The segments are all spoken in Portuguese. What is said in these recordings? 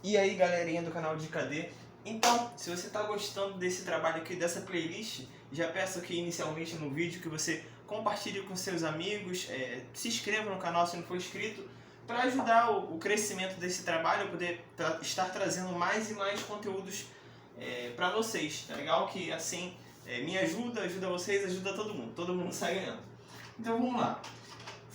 E aí, galerinha do canal de KD. Então, se você está gostando desse trabalho aqui, dessa playlist, já peço aqui inicialmente no vídeo que você compartilhe com seus amigos, se inscreva no canal se não for inscrito, para ajudar o crescimento desse trabalho, eu poder estar trazendo mais e mais conteúdos para vocês, tá legal? Que assim me ajuda vocês, ajuda todo mundo sai ganhando. Então vamos lá.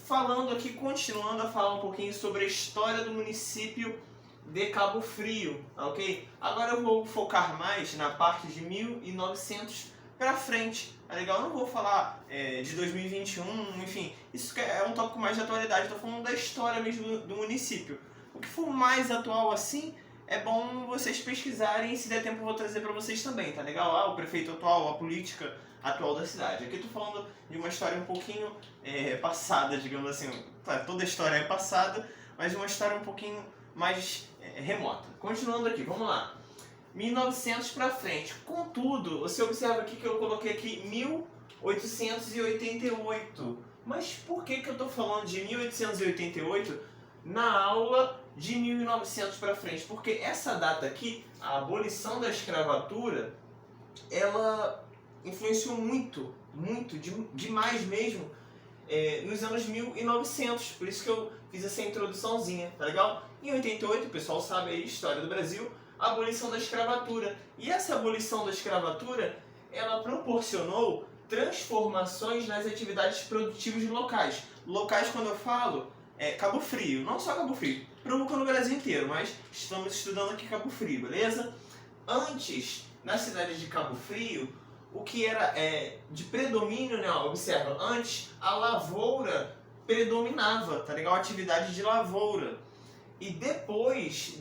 Falando aqui, continuando a falar um pouquinho sobre a história do município de Cabo Frio, ok? Agora eu vou focar mais na parte de 1900 pra frente, tá legal? Eu não vou falar de 2021, enfim, isso é um tópico mais de atualidade, estou falando da história mesmo do município. O que for mais atual assim, é bom vocês pesquisarem e se der tempo eu vou trazer pra vocês também, tá legal? O prefeito atual, a política atual da cidade. Aqui eu tô falando de uma história um pouquinho passada, digamos assim. Toda a história é passada, mas uma história um pouquinho mais remota. Continuando aqui, vamos lá. 1900 para frente. Contudo, você observa aqui que eu coloquei aqui 1888. Mas por que eu estou falando de 1888 na aula de 1900 para frente? Porque essa data aqui, a abolição da escravatura, ela influenciou muito, demais mesmo, nos anos 1900, por isso que eu fiz essa introduçãozinha, tá legal? Em 88, o pessoal sabe aí, história do Brasil, a abolição da escravatura. E essa abolição da escravatura, ela proporcionou transformações nas atividades produtivas locais. Locais, quando eu falo, Cabo Frio, não só Cabo Frio, provocou no Brasil inteiro, mas estamos estudando aqui Cabo Frio, beleza? Antes, na cidade de Cabo Frio, o que era de predomínio, né? Observa, antes a lavoura predominava, tá legal? A atividade de lavoura. E depois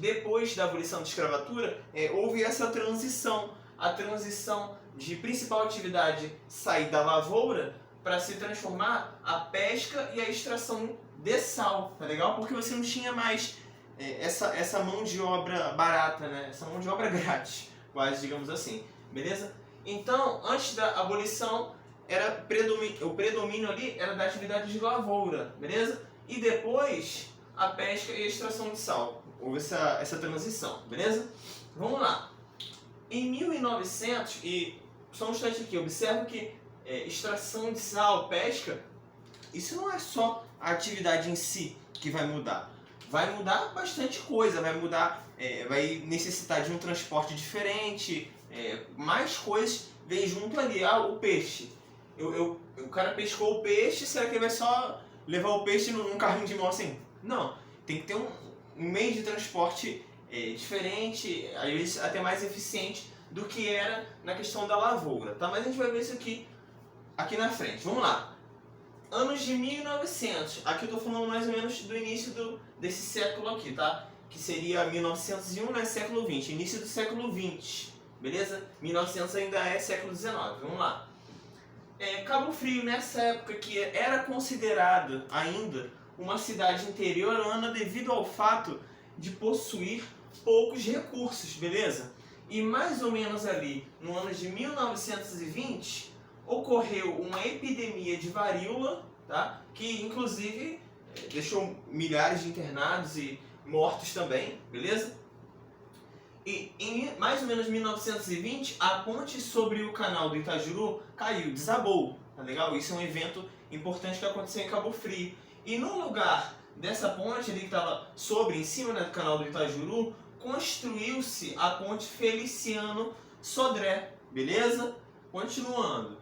da abolição da escravatura, houve essa transição. A transição de principal atividade sair da lavoura para se transformar a pesca e a extração de sal, tá legal? Porque você não tinha mais essa mão de obra barata, né? Essa mão de obra grátis, quase, digamos assim, beleza? Então, antes da abolição, o predomínio ali era da atividade de lavoura, beleza? E depois, a pesca e a extração de sal. Houve essa transição, beleza? Vamos lá. Em 1900, e só um instante aqui, observa que extração de sal, pesca, isso não é só a atividade em si que vai mudar. Vai mudar bastante coisa, vai necessitar de um transporte diferente, mais coisas vem junto ali. O peixe. O cara pescou o peixe, será que ele vai só levar o peixe num carrinho de mão assim? Não, tem que ter um meio de transporte diferente, às vezes até mais eficiente do que era na questão da lavoura, tá? Mas a gente vai ver isso aqui na frente. Vamos lá. Anos de 1900, aqui eu tô falando mais ou menos do início desse século aqui, tá? Que seria 1901, né? Século 20, início do século 20, beleza? 1900 ainda é século 19, vamos lá. Cabo Frio, nessa época, que era considerada ainda uma cidade interiorana devido ao fato de possuir poucos recursos, beleza? E mais ou menos ali, no ano de 1920, ocorreu uma epidemia de varíola, tá? Que inclusive deixou milhares de internados e mortos também, beleza? E em mais ou menos 1920, a ponte sobre o canal do Itajuru caiu, desabou, tá legal? Isso é um evento importante que aconteceu em Cabo Frio. E no lugar dessa ponte ali que estava em cima, né, do canal do Itajuru, construiu-se a ponte Feliciano Sodré, beleza? Continuando.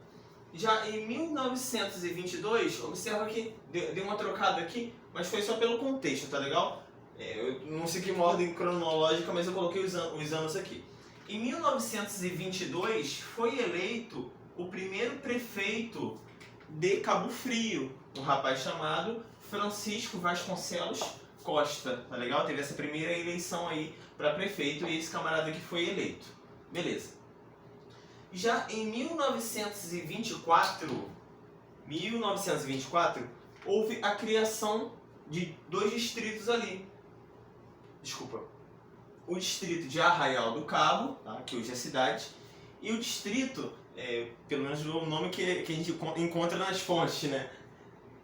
Já em 1922, observa que deu uma trocada aqui, mas foi só pelo contexto, tá legal? Eu não sei que ordem cronológica, mas eu coloquei os anos aqui. Em 1922 foi eleito o primeiro prefeito de Cabo Frio, um rapaz chamado Francisco Vasconcelos Costa, tá legal? Teve essa primeira eleição aí para prefeito e esse camarada aqui foi eleito. Beleza. Já em 1924, houve a criação de 2 distritos ali. Desculpa. O distrito de Arraial do Cabo, tá? Que hoje é cidade, e o distrito, pelo menos o nome que a gente encontra nas fontes, né?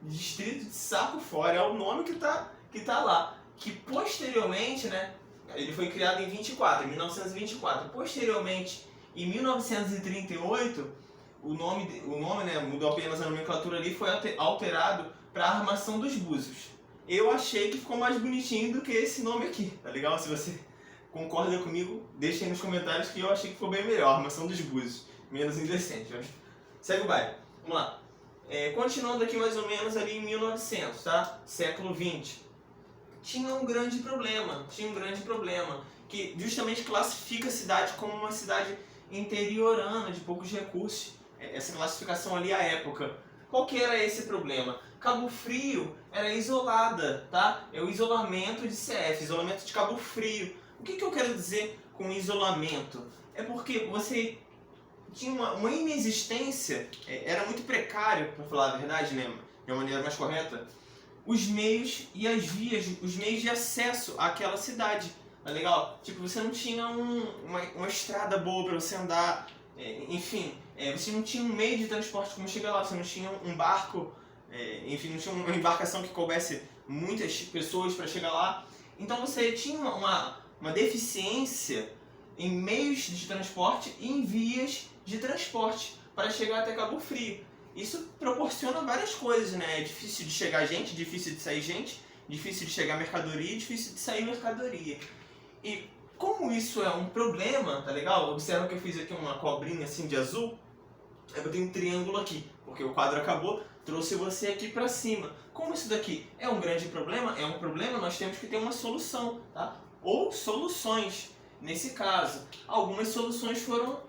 Distrito de Saco Fora é o nome que tá lá. Que posteriormente, né, Ele foi criado em 1924. Posteriormente, em 1938, o nome né, mudou apenas a nomenclatura ali, foi alterado para Armação dos Búzios. Eu achei que ficou mais bonitinho do que esse nome aqui, tá legal? Se você concorda comigo, deixa aí nos comentários que eu achei que ficou bem melhor, Armação dos Búzios, menos indecente. Segue o baile, vamos lá. Continuando aqui mais ou menos ali em 1900, tá? Século 20. Tinha um grande problema, que justamente classifica a cidade como uma cidade interiorana, de poucos recursos. Essa classificação ali à época. Qual que era esse problema? Cabo Frio era isolada, tá? É o isolamento de CF, isolamento de Cabo Frio. O que eu quero dizer com isolamento? É porque você tinha uma inexistência, era muito precário, para falar a verdade, né, de uma maneira mais correta, os meios e as vias, os meios de acesso àquela cidade, tá legal? Tipo, você não tinha uma estrada boa para você andar, enfim, você não tinha um meio de transporte como chegar lá, você não tinha um barco, enfim, não tinha uma embarcação que coubesse muitas pessoas para chegar lá, então você tinha uma deficiência em meios de transporte e em vias de transporte para chegar até Cabo Frio. Isso proporciona várias coisas, né? É difícil de chegar gente, difícil de sair gente, difícil de chegar mercadoria, difícil de sair mercadoria. E como isso é um problema, tá legal? Observa que eu fiz aqui uma cobrinha assim de azul. Eu botei um triângulo aqui, porque o quadro acabou, trouxe você aqui para cima. Como isso daqui é um grande problema, nós temos que ter uma solução, tá? Ou soluções, nesse caso. Algumas soluções foram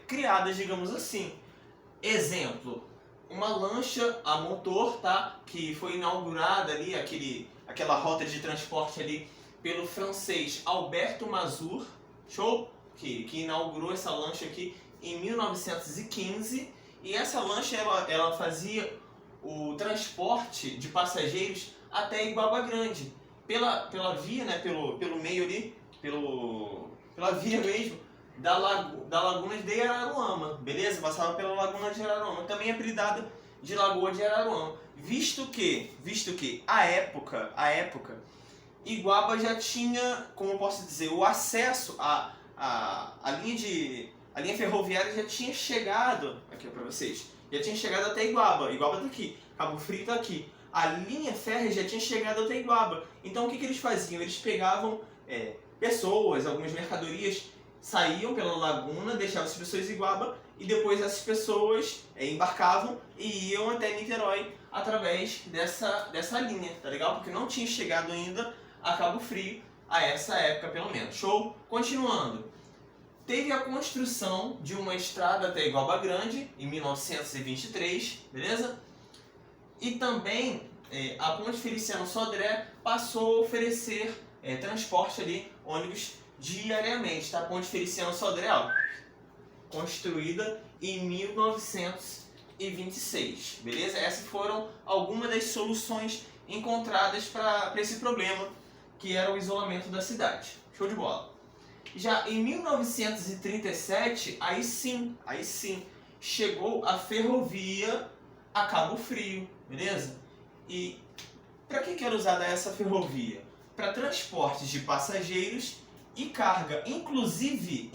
criadas, digamos assim. Exemplo, uma lancha a motor, tá? Que foi inaugurada ali, aquela rota de transporte ali pelo francês Alberto Mazur, show? Que inaugurou essa lancha aqui em 1915, e essa lancha ela fazia o transporte de passageiros até Iguaba Grande, pela via, né, pelo meio ali, pela via mesmo, da Laguna de Araruama, beleza? Passava pela Laguna de Araruama, também apelidada de Lagoa de Araruama, visto que a época, Iguaba já tinha, como eu posso dizer, o acesso a linha ferroviária já tinha chegado, aqui para vocês, já tinha chegado até Iguaba tá aqui, Cabo Frio tá aqui, a linha férrea já tinha chegado até Iguaba, então o que eles faziam? Eles pegavam pessoas, algumas mercadorias, saíam pela laguna, deixavam as pessoas em Iguaba e depois essas pessoas embarcavam e iam até Niterói através dessa linha, tá legal? Porque não tinha chegado ainda a Cabo Frio a essa época, pelo menos. Show? Continuando. Teve a construção de uma estrada até Iguaba Grande em 1923, beleza? E também a Ponte Feliciano Sodré passou a oferecer transporte ali, ônibus diariamente, tá? Ponte Feliciano Sodré, ó, construída em 1926, beleza? Essas foram algumas das soluções encontradas para esse problema, que era o isolamento da cidade. Show de bola. Já em 1937, aí sim, chegou a ferrovia a Cabo Frio, beleza? E para que era usada essa ferrovia? Para transportes de passageiros e carga, inclusive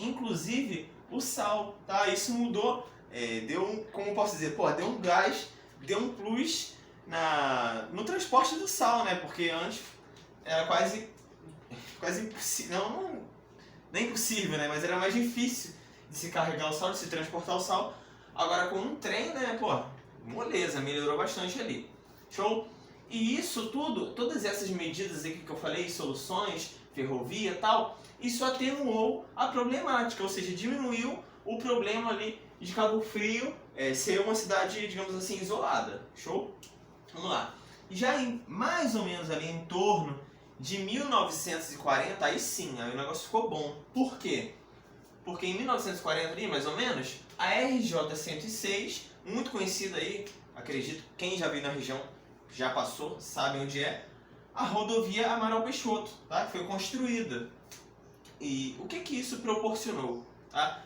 o sal, tá? Isso mudou, como posso dizer, deu um gás, deu um plus no transporte do sal, né? Porque antes era quase impossível, não é impossível, né? Mas era mais difícil de se carregar o sal, de se transportar o sal. Agora com um trem, né? Moleza, melhorou bastante ali. Show? E isso tudo, todas essas medidas aqui que eu falei, soluções, ferrovia e tal, isso atenuou a problemática, ou seja, diminuiu o problema ali de Cabo Frio ser uma cidade, digamos assim, isolada. Show? Vamos lá. Já mais ou menos ali em torno de 1940, aí sim, aí o negócio ficou bom. Por quê? Porque em 1940 ali, mais ou menos, a RJ-106, muito conhecida aí, acredito, quem já veio na região já passou, sabe onde é, a rodovia Amaral Peixoto, tá? Foi construída. E o que isso proporcionou? Tá?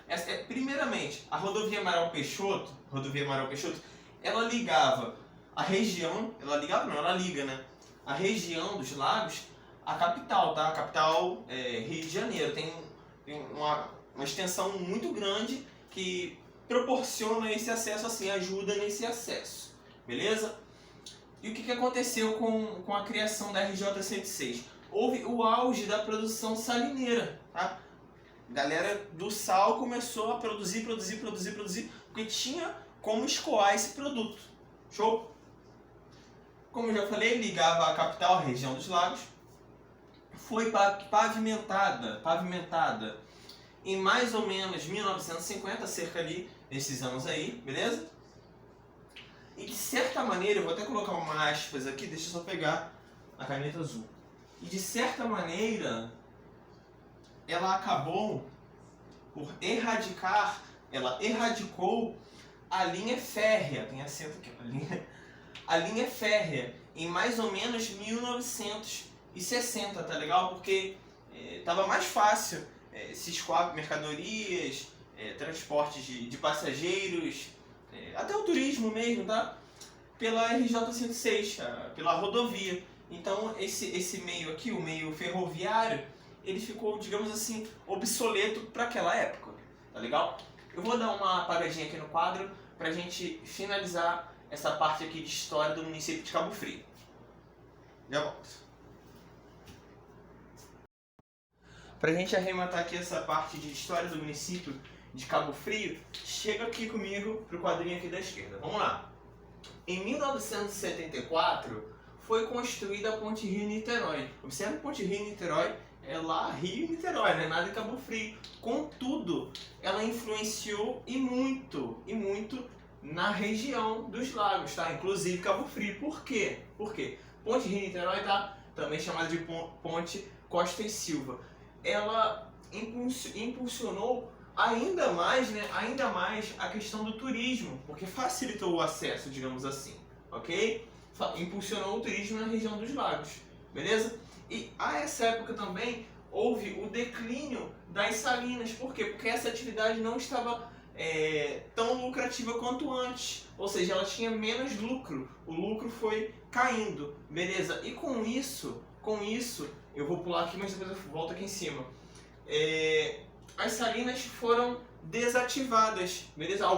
Primeiramente, a rodovia Amaral Peixoto, ela ligava a região, ela liga, né? A região dos lagos a capital, tá? A capital Rio de Janeiro. Tem uma extensão muito grande que proporciona esse acesso, assim, ajuda nesse acesso, beleza? E o que aconteceu com a criação da RJ-106? Houve o auge da produção salineira, tá? A galera do sal começou a produzir, porque tinha como escoar esse produto. Show? Como eu já falei, ligava a capital à região dos lagos. Foi pavimentada em mais ou menos 1950, cerca ali desses anos aí, beleza? E de certa maneira, eu vou até colocar uma aspas aqui, deixa eu só pegar a caneta azul. E de certa maneira, ela acabou por ela erradicou a linha férrea, tem acento aqui, a linha férrea, em mais ou menos 1960, tá legal? Porque tava mais fácil se escoar mercadorias, transportes de passageiros, até o turismo mesmo, tá? Pela RJ-106, pela rodovia. Então esse meio aqui, o meio ferroviário, ele ficou, digamos assim, obsoleto para aquela época, tá legal? Eu vou dar uma apagadinha aqui no quadro pra gente finalizar essa parte aqui de história do município de Cabo Frio. Já volto. Pra gente arrematar aqui essa parte de história do município de Cabo Frio, chega aqui comigo pro quadrinho aqui da esquerda. Vamos lá. Em 1974 foi construída a Ponte Rio-Niterói. Observe a Ponte Rio-Niterói, é lá Rio-Niterói, não é nada em Cabo Frio. Contudo, ela influenciou e muito na região dos lagos, tá? Inclusive Cabo Frio. Por quê? Porque Ponte Rio-Niterói, tá? Também chamada de Ponte Costa e Silva. Ela impulsionou ainda mais a questão do turismo, porque facilitou o acesso, digamos assim, ok? Impulsionou o turismo na região dos lagos, beleza? E a essa época também houve o declínio das salinas. Por quê? Porque essa atividade não estava tão lucrativa quanto antes, ou seja, ela tinha menos lucro, o lucro foi caindo, beleza? E com isso, eu vou pular aqui, mas depois eu volto aqui em cima. As salinas foram desativadas, beleza?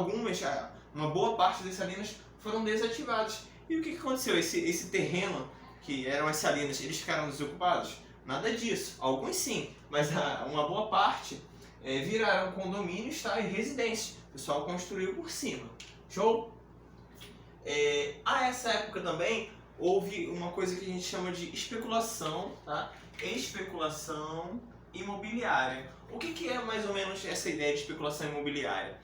Uma boa parte das salinas foram desativadas. E o que aconteceu? Esse terreno, que eram as salinas, eles ficaram desocupados? Nada disso. Alguns sim, mas uma boa parte viraram condomínios, tá? E residências. O pessoal construiu por cima. Show? A essa época também houve uma coisa que a gente chama de especulação, tá? Especulação imobiliária. O que é mais ou menos essa ideia de especulação imobiliária?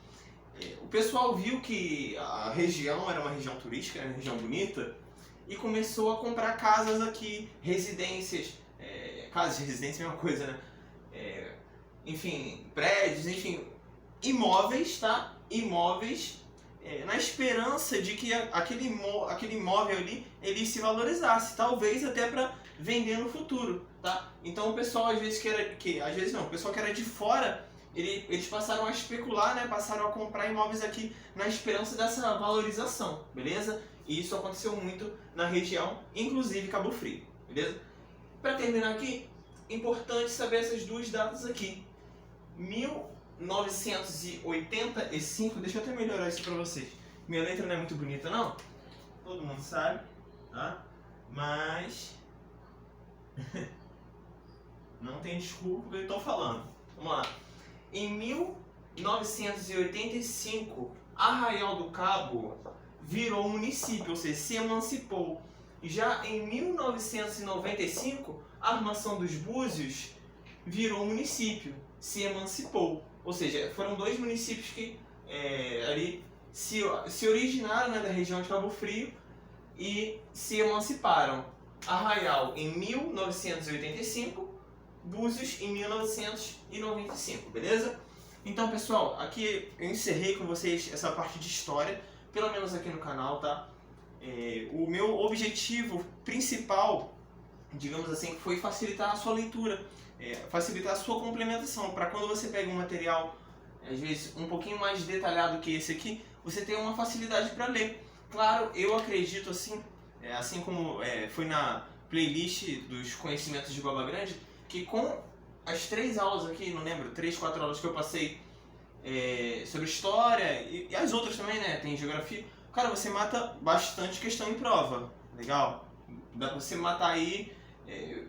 O pessoal viu que a região era uma região turística, era uma região bonita, e começou a comprar casas aqui, residências, casas de residência é uma coisa, né? Enfim, prédios, enfim, imóveis, tá? Imóveis, na esperança de que aquele imóvel ali, ele se valorizasse, talvez até para vender no futuro, tá? Então o pessoal às vezes o pessoal que era de fora, eles passaram a especular, né? Passaram a comprar imóveis aqui na esperança dessa valorização, beleza? E isso aconteceu muito na região, inclusive Cabo Frio, beleza? Para terminar aqui, importante saber essas duas datas aqui. 1985, deixa eu até melhorar isso para vocês. Minha letra não é muito bonita não, todo mundo sabe, tá? Mas não tem desculpa porque eu estou falando. Vamos lá. Em 1985, Arraial do Cabo virou município, ou seja, se emancipou. Já em 1995, a Armação dos Búzios virou município, se emancipou. Ou seja, foram dois municípios que ali se originaram, né, da região de Cabo Frio e se emanciparam. Arraial em 1985, Búzios em 1995, beleza? Então, pessoal, aqui eu encerrei com vocês essa parte de história, pelo menos aqui no canal, tá? O meu objetivo principal, digamos assim, foi facilitar a sua leitura, facilitar a sua complementação, para quando você pega um material, às vezes, um pouquinho mais detalhado que esse aqui, você tem uma facilidade para ler. Claro, eu acredito assim, assim como foi playlist dos conhecimentos de Baba Grande, que com as 3 aulas aqui, não lembro, 3, 4 aulas que eu passei sobre história e as outras também, né? Tem geografia. Cara, você mata bastante questão em prova. Legal? Dá pra você matar aí,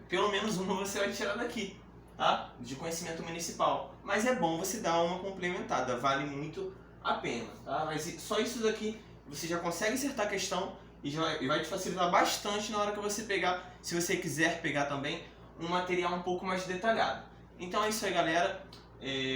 pelo menos uma você vai tirar daqui, tá? De conhecimento municipal. Mas é bom você dar uma complementada, vale muito a pena, tá? Mas só isso daqui você já consegue acertar a questão e vai te facilitar bastante na hora que você pegar, se você quiser pegar também, um material um pouco mais detalhado. Então é isso aí, galera.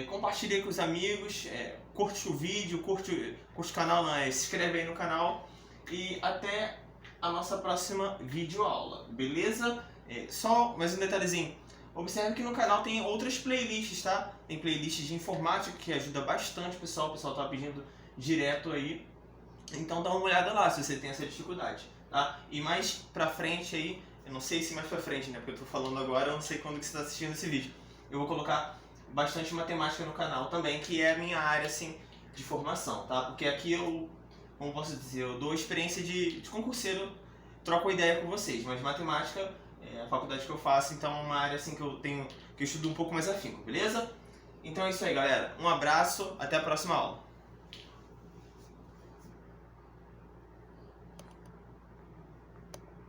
Compartilhe aí com os amigos, curte o vídeo, curte o canal, se inscreve aí no canal e até a nossa próxima videoaula, beleza? Só mais um detalhezinho, observe que no canal tem outras playlists, tá? Tem playlists de informática que ajuda bastante o pessoal tá pedindo direto aí, então dá uma olhada lá se você tem essa dificuldade, tá? E mais pra frente aí, eu não sei se mais pra frente, né? Porque eu tô falando agora, eu não sei quando que você tá assistindo esse vídeo, eu vou colocar bastante matemática no canal também, que é a minha área, assim, de formação, tá? Porque aqui eu, como posso dizer, eu dou experiência de concurseiro, troco ideia com vocês, mas matemática é a faculdade que eu faço, então é uma área, assim, que eu estudo um pouco mais afinco, beleza? Então é isso aí, galera. Um abraço, até a próxima aula.